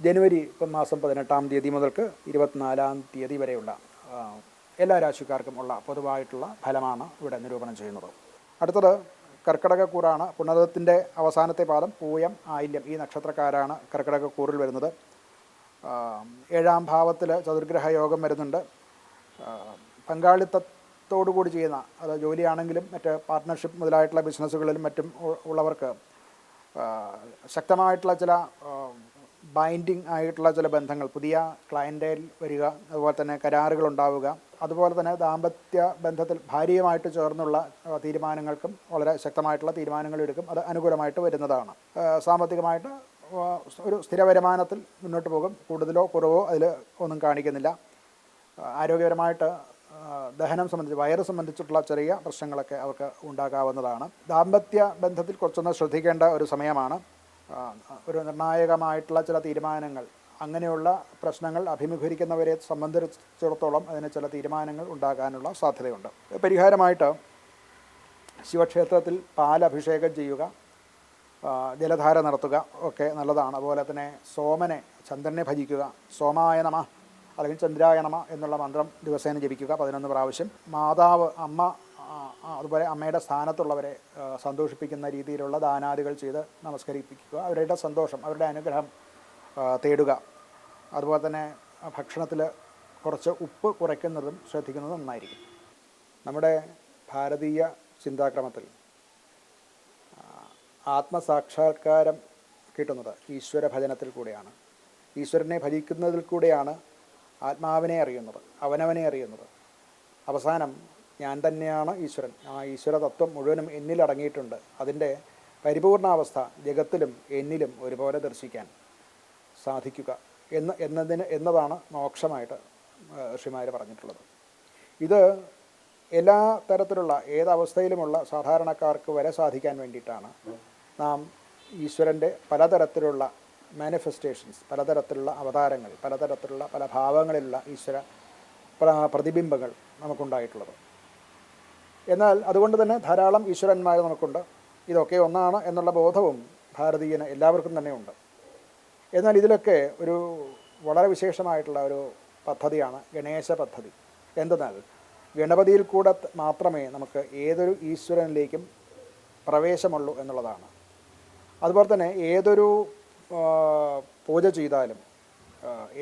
ജനുവരി മാസം 18-ാം തീയതി മുതൽക്ക് 24-ാം തീയതി വരെയുള്ള എല്ലാ രാശിക്കാർക്കും ഉള്ള പൊതുവായിട്ടുള്ള ഫലമാണ് ഇവിടെ നിരൂപണം ചെയ്യുന്നത്. അടുത്തത് കർക്കിടകക്കൂറാണ്. പുണർദത്തിൻ്റെ അവസാനത്തെ പാദം പൂയം, ആയില്യം ഈ നക്ഷത്രക്കാരാണ് കർക്കിടകക്കൂറിൽ വരുന്നത്. 7-ാം ഭാവത്തിൽ ചതുർഗ്രഹ യോഗം വരുന്നുണ്ട്. പങ്കാളിത്തത്തോടുകൂടി ചെയ്യുന്ന, അത് ജോലിയാണെങ്കിലും മറ്റ് പാർട്ട്ണർഷിപ്പ് മുതലായിട്ടുള്ള ബിസിനസ്സുകളിലും മറ്റും ഉള്ളവർക്ക് ശക്തമായിട്ടുള്ള ചില ബൈൻഡിങ് ആയിട്ടുള്ള ചില ബന്ധങ്ങൾ, പുതിയ ക്ലയൻറ്റേൽ വരിക, അതുപോലെ തന്നെ കരാറുകൾ ഉണ്ടാവുക, അതുപോലെ തന്നെ ദാമ്പത്യ ബന്ധത്തിൽ ഭാര്യയുമായിട്ട് ചേർന്നുള്ള തീരുമാനങ്ങൾക്കും വളരെ ശക്തമായിട്ടുള്ള തീരുമാനങ്ങൾ എടുക്കും. അത് അനുകൂലമായിട്ട് വരുന്നതാണ്. സാമ്പത്തികമായിട്ട് ഒരു സ്ഥിര വരുമാനത്തിൽ മുന്നോട്ട് പോകും. കൂടുതലോ കുറവോ അതിൽ ഒന്നും കാണിക്കുന്നില്ല. ആരോഗ്യപരമായിട്ട് ദഹനം സംബന്ധിച്ച്, വയറ് സംബന്ധിച്ചിട്ടുള്ള ചെറിയ പ്രശ്നങ്ങളൊക്കെ അവർക്ക് ഉണ്ടാകാവുന്നതാണ്. ദാമ്പത്യ ബന്ധത്തിൽ കുറച്ചൊന്ന് ശ്രദ്ധിക്കേണ്ട ഒരു സമയമാണ്. ഒരു നിർണായകമായിട്ടുള്ള ചില തീരുമാനങ്ങൾ, അങ്ങനെയുള്ള പ്രശ്നങ്ങൾ അഭിമുഖീകരിക്കുന്നവരെ സംബന്ധിച്ചിടത്തോളം അതിന് ചില തീരുമാനങ്ങൾ ഉണ്ടാകാനുള്ള സാധ്യതയുണ്ട്. പരിഹാരമായിട്ട് ശിവക്ഷേത്രത്തിൽ പാലഭിഷേകം ചെയ്യുക, ജലധാര നടത്തുക ഒക്കെ നല്ലതാണ്. അതുപോലെ തന്നെ സോമനെ, ചന്ദ്രനെ ഭജിക്കുക. സോമായ നമ അല്ലെങ്കിൽ ചന്ദ്രായ നമ എന്നുള്ള മന്ത്രം ദിവസേന ജപിക്കുക 11 പ്രാവശ്യം. മാതാവ്, അമ്മ, അതുപോലെ അമ്മയുടെ സ്ഥാനത്തുള്ളവരെ സന്തോഷിപ്പിക്കുന്ന രീതിയിലുള്ള ദാനാദികൾ ചെയ്ത് നമസ്കരിപ്പിക്കുക. അവരുടെ സന്തോഷം, അവരുടെ അനുഗ്രഹം തേടുക. അതുപോലെ തന്നെ ഭക്ഷണത്തിൽ കുറച്ച് ഉപ്പ് കുറയ്ക്കുന്നതും ശ്രദ്ധിക്കുന്നതും നന്നായിരിക്കും. നമ്മുടെ ഭാരതീയ ചിന്താക്രമത്തിൽ ആത്മസാക്ഷാത്കാരം കിട്ടുന്നത് ഈശ്വര ഭജനത്തിൽ കൂടെയാണ്. ഈശ്വരനെ ഭജിക്കുന്നതിൽ കൂടെയാണ് ആത്മാവിനെ അറിയുന്നത്, അവനവനെ അറിയുന്നത്. അവസാനം ഞാൻ തന്നെയാണ് ഈശ്വരൻ, ആ ഈശ്വര തത്വം മുഴുവനും എന്നിലടങ്ങിയിട്ടുണ്ട്. അതിൻ്റെ പരിപൂർണാവസ്ഥ ജഗത്തിലും എന്നിലും ഒരുപോലെ ദർശിക്കാൻ സാധിക്കുക എന്നതാണ് മോക്ഷമായിട്ട് ഋഷിമാർ പറഞ്ഞിട്ടുള്ളത്. ഇത് എല്ലാ തരത്തിലുള്ള ഏതവസ്ഥയിലുമുള്ള സാധാരണക്കാർക്ക് വരെ സാധിക്കാൻ വേണ്ടിയിട്ടാണ് നാം ഈശ്വരൻ്റെ പലതരത്തിലുള്ള മാനിഫെസ്റ്റേഷൻസ്, പലതരത്തിലുള്ള അവതാരങ്ങൾ, പലതരത്തിലുള്ള പല ഭാവങ്ങളിലുള്ള ഈശ്വര പ്രതിബിംബങ്ങൾ നമുക്കുണ്ടായിട്ടുള്ളത്. എന്നാൽ അതുകൊണ്ട് തന്നെ ധാരാളം ഈശ്വരന്മാർ നമുക്കുണ്ട്. ഇതൊക്കെ ഒന്നാണ് എന്നുള്ള ബോധവും ഭാരതീയന് എല്ലാവർക്കും തന്നെ ഉണ്ട്. എന്നാൽ ഇതിലൊക്കെ ഒരു വളരെ വിശേഷമായിട്ടുള്ള ഒരു പദ്ധതിയാണ് ഗണേശ പദ്ധതി. എന്തെന്നാൽ ഗണപതിയിൽ കൂടെ മാത്രമേ നമുക്ക് ഏതൊരു ഈശ്വരനിലേക്കും പ്രവേശമുള്ളൂ എന്നുള്ളതാണ്. അതുപോലെ തന്നെ ഏതൊരു പൂജ ചെയ്താലും,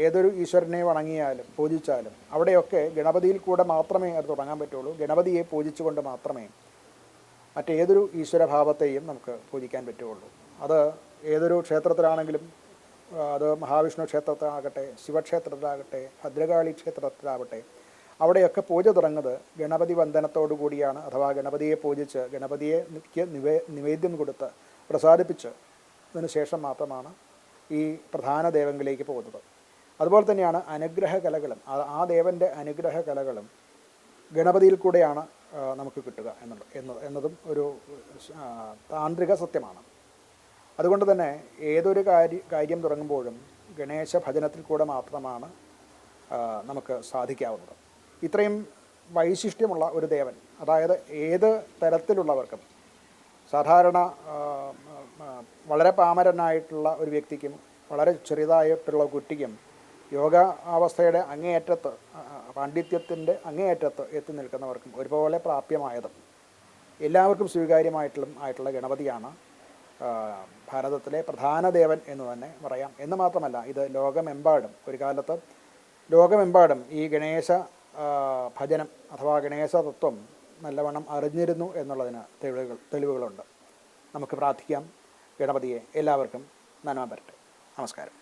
ഏതൊരു ഈശ്വരനെ വണങ്ങിയാലും പൂജിച്ചാലും അവിടെയൊക്കെ ഗണപതിയിൽ കൂടെ മാത്രമേ അത് തുടങ്ങാൻ പറ്റുള്ളൂ. ഗണപതിയെ പൂജിച്ചുകൊണ്ട് മാത്രമേ മറ്റേതൊരു ഈശ്വരഭാവത്തെയും നമുക്ക് പൂജിക്കാൻ പറ്റുകയുള്ളൂ. അത് ഏതൊരു ക്ഷേത്രത്തിലാണെങ്കിലും, അത് മഹാവിഷ്ണു ക്ഷേത്രത്തിലാകട്ടെ, ശിവക്ഷേത്രത്തിലാകട്ടെ, ഭദ്രകാളി ക്ഷേത്രത്തിലാവട്ടെ, അവിടെയൊക്കെ പൂജ തുടങ്ങുന്നത് ഗണപതി വന്ദനത്തോടു കൂടിയാണ്. അഥവാ ഗണപതിയെ പൂജിച്ച് ഗണപതിയെ നിവേദ്യം കൊടുത്ത് പ്രസാദിപ്പിച്ച് അതിന് ശേഷം മാത്രമാണ് ഈ പ്രധാന ദേവങ്ങളിലേക്ക് പോകുന്നത്. അതുപോലെ തന്നെയാണ് അനുഗ്രഹ കലകളും. ആ ദേവൻ്റെ അനുഗ്രഹ കലകളും ഗണപതിയിൽ കൂടെയാണ് നമുക്ക് കിട്ടുക എന്നതും ഒരു താന്ത്രിക സത്യമാണ്. അതുകൊണ്ട് തന്നെ ഏതൊരു കാര്യം തുടങ്ങുമ്പോഴും ഗണേശ ഭജനത്തിൽ കൂടെ മാത്രമാണ് നമുക്ക് സാധിക്കാവുന്നത്. ഇത്രയും വൈശിഷ്ട്യമുള്ള ഒരു ദേവൻ, അതായത് ഏത് തരത്തിലുള്ളവർക്കും, സാധാരണ വളരെ പാമരനായിട്ടുള്ള ഒരു വ്യക്തിക്കും വളരെ ചെറിയതായിട്ടുള്ള കുട്ടിക്കും യോഗ അവസ്ഥയുടെ അങ്ങേയറ്റത്ത്, പാണ്ഡിത്യത്തിൻ്റെ അങ്ങേയറ്റത്ത് എത്തി നിൽക്കുന്നവർക്കും ഒരുപോലെ പ്രാപ്യമായതും എല്ലാവർക്കും സ്വീകാര്യമായിട്ടുള്ള ഗണപതിയാണ് ഭാരതത്തിലെ പ്രധാന ദേവൻ എന്ന് തന്നെ പറയാം. എന്ന് മാത്രമല്ല, ഇത് ലോകമെമ്പാടും, ഒരു കാലത്ത് ലോകമെമ്പാടും ഈ ഗണേശ ഭജനം അഥവാ ഗണേശ തത്വം നല്ലവണ്ണം അറിഞ്ഞിരുന്നു എന്നുള്ളതിന് തെളിവുകളുണ്ട്. നമുക്ക് പ്രാർത്ഥിക്കാം ഗണപതിയെ. എല്ലാവർക്കും നന്മ വരട്ടെ. നമസ്കാരം.